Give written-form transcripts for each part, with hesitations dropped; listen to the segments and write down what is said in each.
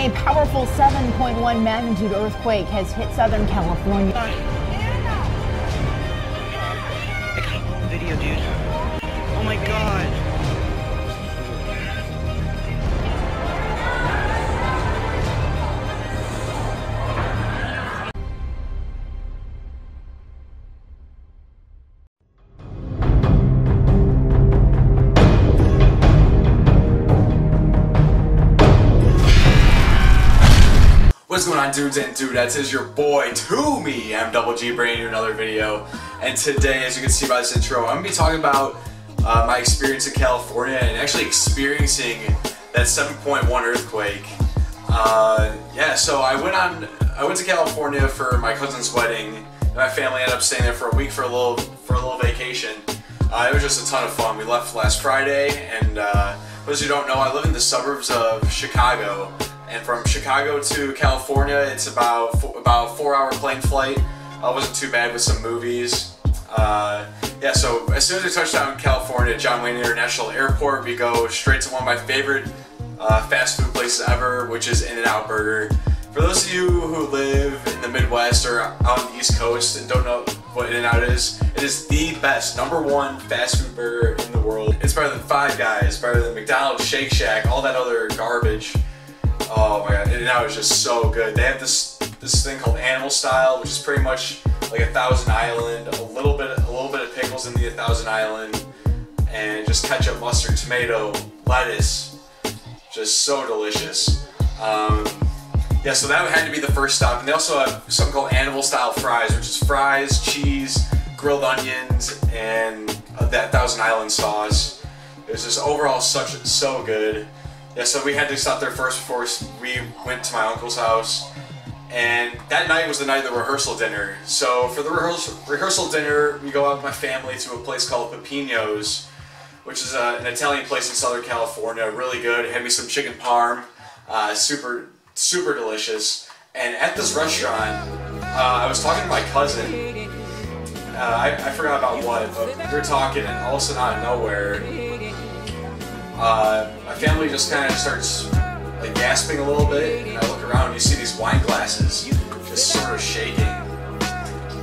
A powerful 7.1 magnitude earthquake has hit Southern California. I got a whole video, dude. Oh my god. What's going on, dudes and dudettes? It's your boy Toomey. I'm Double G, bringing you another video. And today, as you can see by this intro, I'm going to be talking about my experience in California and actually experiencing that 7.1 earthquake. Yeah, so I went to California for my cousin's wedding, and my family ended up staying there for a week for a little vacation. It was just a ton of fun. We left last Friday, and for those who don't know, I live in the suburbs of Chicago. And from Chicago to California, it's about a 4-hour plane flight. Wasn't too bad with some movies. Yeah, so as soon as we touched down in California, John Wayne International Airport, we go straight to one of my favorite fast food places ever, which is In-N-Out Burger. For those of you who live in the Midwest or out on the East Coast and don't know what In-N-Out is, it is the best, #1 fast food burger in the world. It's better than Five Guys, better than McDonald's, Shake Shack, all that other garbage. Oh my god, In-N-Out is just so good. They have this thing called Animal Style, which is pretty much like a Thousand Island, a little bit of pickles in the Thousand Island, and just ketchup, mustard, tomato, lettuce. Just so delicious. Yeah, so that had to be the first stop. And they also have something called Animal Style Fries, which is fries, cheese, grilled onions, and that Thousand Island sauce. It was just overall so good. Yeah, so we had to stop there first before we went to my uncle's house, and that night was the night of the rehearsal dinner. So for the rehearsal dinner, we go out with my family to a place called Pepino's, which is an Italian place in Southern California. Really good. It had me some chicken parm, super delicious. And at this restaurant, I was talking to my cousin. I forgot about what, but we were talking, and all of a sudden out of nowhere, my family just kind of starts like gasping a little bit, and I look around and you see these wine glasses just sort of shaking,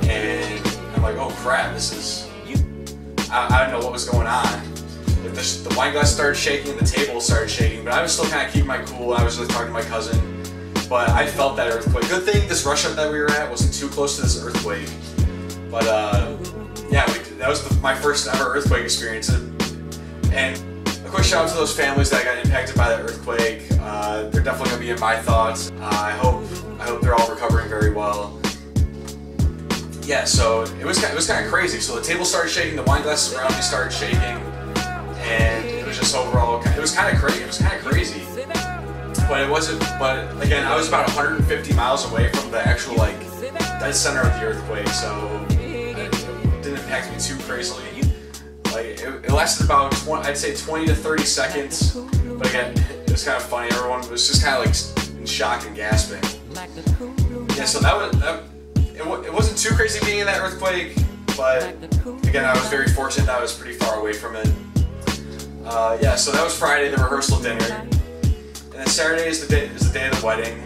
and I'm like, oh crap, this is, I don't know what was going on. The wine glass started shaking and the table started shaking, but I was still kind of keeping my cool. I was really talking to my cousin, but I felt that earthquake. Good thing this restaurant that we were at wasn't too close to this earthquake, but yeah, that was my first ever earthquake experience. And a quick shout out to those families that got impacted by that earthquake. They're definitely going to be in my thoughts. I hope they're all recovering very well. Yeah, so it was kind of crazy. So the table started shaking, the wine glasses around me started shaking, and it was just overall, it was kind of crazy. It was kind of crazy, but it wasn't. But again, I was about 150 miles away from the actual like dead center of the earthquake, so it didn't impact me too crazily. Like, it lasted about, I'd say 20 to 30 seconds, but again, it was kind of funny. Everyone was just kind of like in shock and gasping. Yeah, so it wasn't too crazy being in that earthquake, but again, I was very fortunate that I was pretty far away from it. Yeah, so that was Friday, the rehearsal dinner, and then Saturday is the day of the wedding.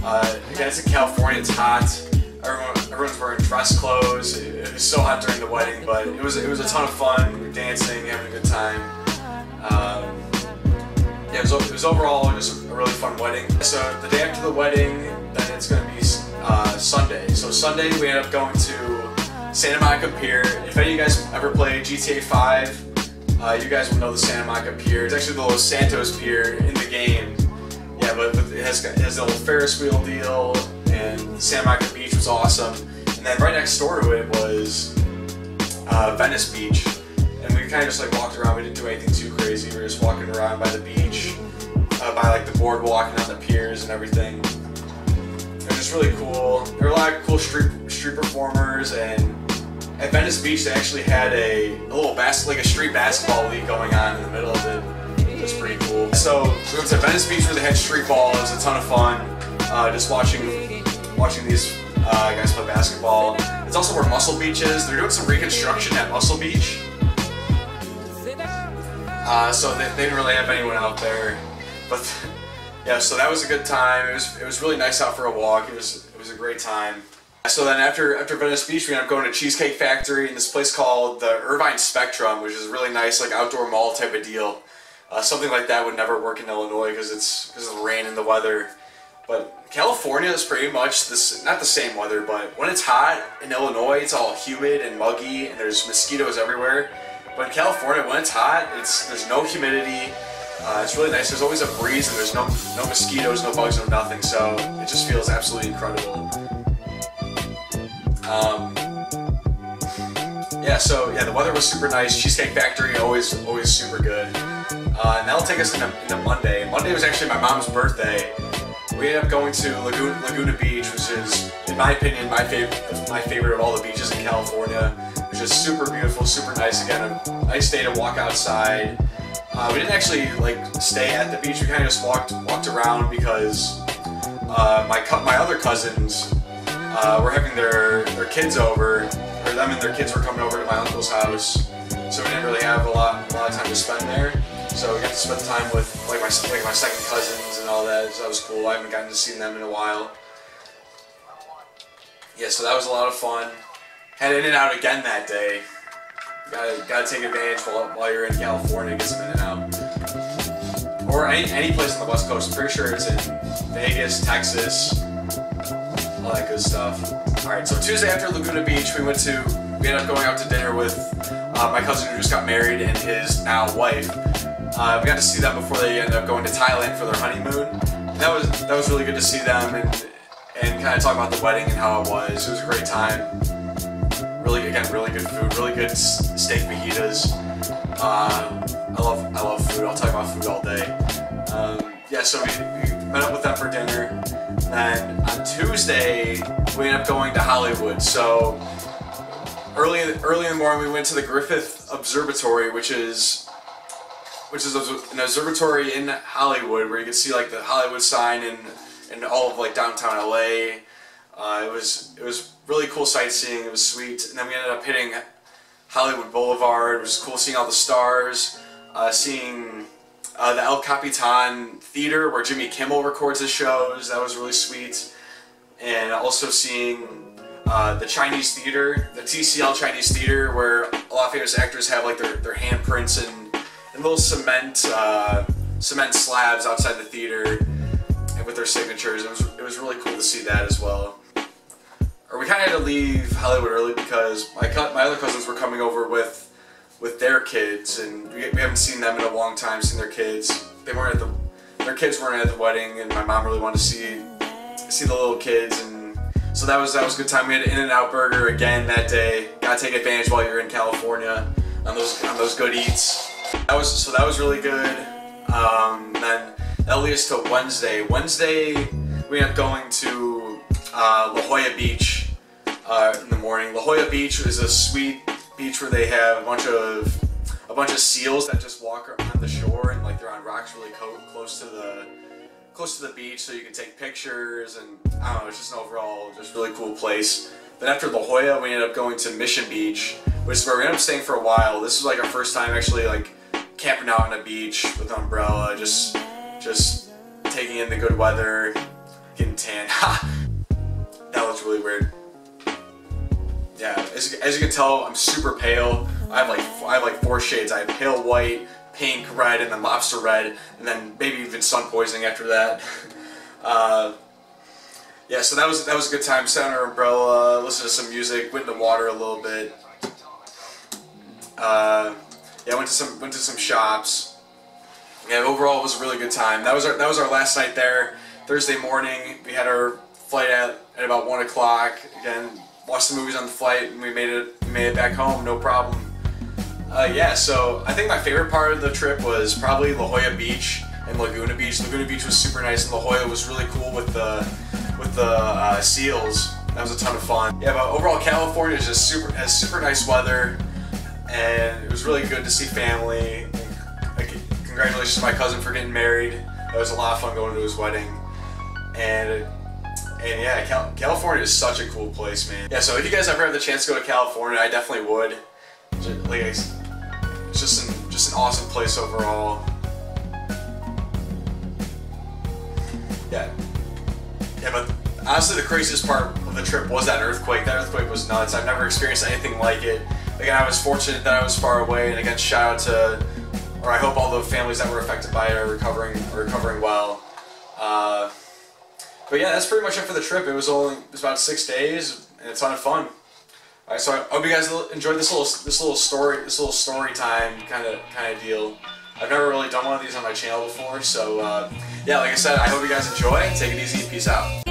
Again, it's in California, it's hot. Everyone's wearing dress clothes. It was so hot during the wedding, but it was a ton of fun. We were dancing, having a good time. Yeah, it was overall just a really fun wedding. So the day after the wedding, then it's going to be Sunday. So Sunday we ended up going to Santa Monica Pier. If any of you guys ever played GTA 5, you guys will know the Santa Monica Pier. It's actually the Los Santos Pier in the game. Yeah, but it has a little Ferris wheel deal. And Santa Monica Beach was awesome. And then right next door to it was Venice Beach. And we kind of just like walked around. We didn't do anything too crazy. We were just walking around by the beach, by like the boardwalk and on the piers and everything. It was just really cool. There were a lot of cool street performers, and at Venice Beach they actually had a little street basketball league going on in the middle of it. It was pretty cool. So we went to Venice Beach where they had street ball. It was a ton of fun. Just watching these guys play basketball. It's also where Muscle Beach is. They're doing some reconstruction at Muscle Beach. So they didn't really have anyone out there. But Yeah, so that was a good time. It was really nice out for a walk. It was a great time. So then after Venice Beach, we ended up going to Cheesecake Factory in this place called the Irvine Spectrum, which is a really nice like outdoor mall type of deal. Something like that would never work in Illinois because of the rain and the weather. But California is pretty much not the same weather, but when it's hot in Illinois, it's all humid and muggy and there's mosquitoes everywhere. But in California, when it's hot, there's no humidity. It's really nice. There's always a breeze and there's no mosquitoes, no bugs, no nothing. So it just feels absolutely incredible. Yeah, the weather was super nice. Cheesecake Factory, always super good. And that'll take us into Monday. Monday was actually my mom's birthday. We ended up going to Laguna Beach, which is, in my opinion, my favorite of all the beaches in California. Which is super beautiful, super nice. Again, a nice day to walk outside. We didn't actually like stay at the beach. We kind of just walked around because my other cousins were having their kids over, or them and their kids were coming over to my uncle's house. So we didn't really have a lot of time to spend there. So we got to spend time with like my second cousins and all that. So that was cool. I haven't gotten to see them in a while. Yeah, so that was a lot of fun. Had In-N-Out again that day. Gotta take advantage while you're in California, get some In-N-Out. Or any place on the West Coast. I'm pretty sure it's in Vegas, Texas, all that good stuff. Alright, so Tuesday after Laguna Beach, we ended up going out to dinner with my cousin who just got married and his now wife. We got to see them before they ended up going to Thailand for their honeymoon. And that was really good to see them and kind of talk about the wedding and how it was. It was a great time. Really good food, really good steak fajitas. I love food. I'll talk about food all day. Yeah, so we met up with them for dinner. Then on Tuesday, we ended up going to Hollywood. So early in the morning, we went to the Griffith Observatory, which is an observatory in Hollywood where you can see like the Hollywood sign in all of like downtown LA. It was really cool sightseeing. It was sweet, and then we ended up hitting Hollywood Boulevard. It was cool seeing all the stars, seeing the El Capitan Theater where Jimmy Kimmel records his shows. That was really sweet, and also seeing the Chinese theater, the TCL Chinese Theater, where a lot of famous actors have like their handprints and little cement slabs outside the theater and with their signatures. It was really cool to see that as well. Or we kind of had to leave Hollywood early because my other cousins were coming over with their kids, and we haven't seen them in a long time. Seen their kids. Their kids weren't at the wedding, and my mom really wanted to see the little kids, and so that was a good time. We had an In-N-Out burger again that day. Gotta take advantage while you're in California on those good eats. That was really good. Then that leads us to Wednesday. Wednesday we ended up going to La Jolla Beach in the morning. La Jolla Beach is a sweet beach where they have a bunch of seals that just walk on the shore, and like they're on rocks really close to the beach, so you can take pictures, and I don't know, it's just an overall just really cool place. Then after La Jolla, we ended up going to Mission Beach, which is where we ended up staying for a while. This was like our first time actually like camping out on a beach with an umbrella, just taking in the good weather, getting tan. That looks really weird. Yeah, as you can tell, I'm super pale. I have like 4 shades. I have pale white, pink, red, and then lobster red, and then maybe even sun poisoning after that. Yeah, so that was a good time. Sat on our umbrella, listened to some music, went in the water a little bit. Yeah, went to some shops. Yeah, overall it was a really good time. That was our last night there. Thursday morning, we had our flight at about 1 o'clock. Again, watched the movies on the flight, and we made it back home, no problem. Yeah, so I think my favorite part of the trip was probably La Jolla Beach and Laguna Beach. Laguna Beach was super nice, and La Jolla was really cool with the seals. That was a ton of fun. Yeah, but overall California is just has super nice weather, and it was really good to see family. Congratulations to my cousin for getting married. It was a lot of fun going to his wedding, and yeah, California is such a cool place, man. Yeah, so if you guys ever have the chance to go to California, I definitely would. Like, it's just an awesome place overall. Yeah, but honestly, the craziest part of the trip was that earthquake. That earthquake was nuts. I've never experienced anything like it. Again, I was fortunate that I was far away, and again, shout out to, or I hope all the families that were affected by it are recovering well. But yeah, that's pretty much it for the trip. It was about 6 days, and a ton of fun. All right, so I hope you guys enjoyed this little story time kind of deal. I've never really done one of these on my channel before, so yeah, like I said, I hope you guys enjoy. Take it easy. Peace out.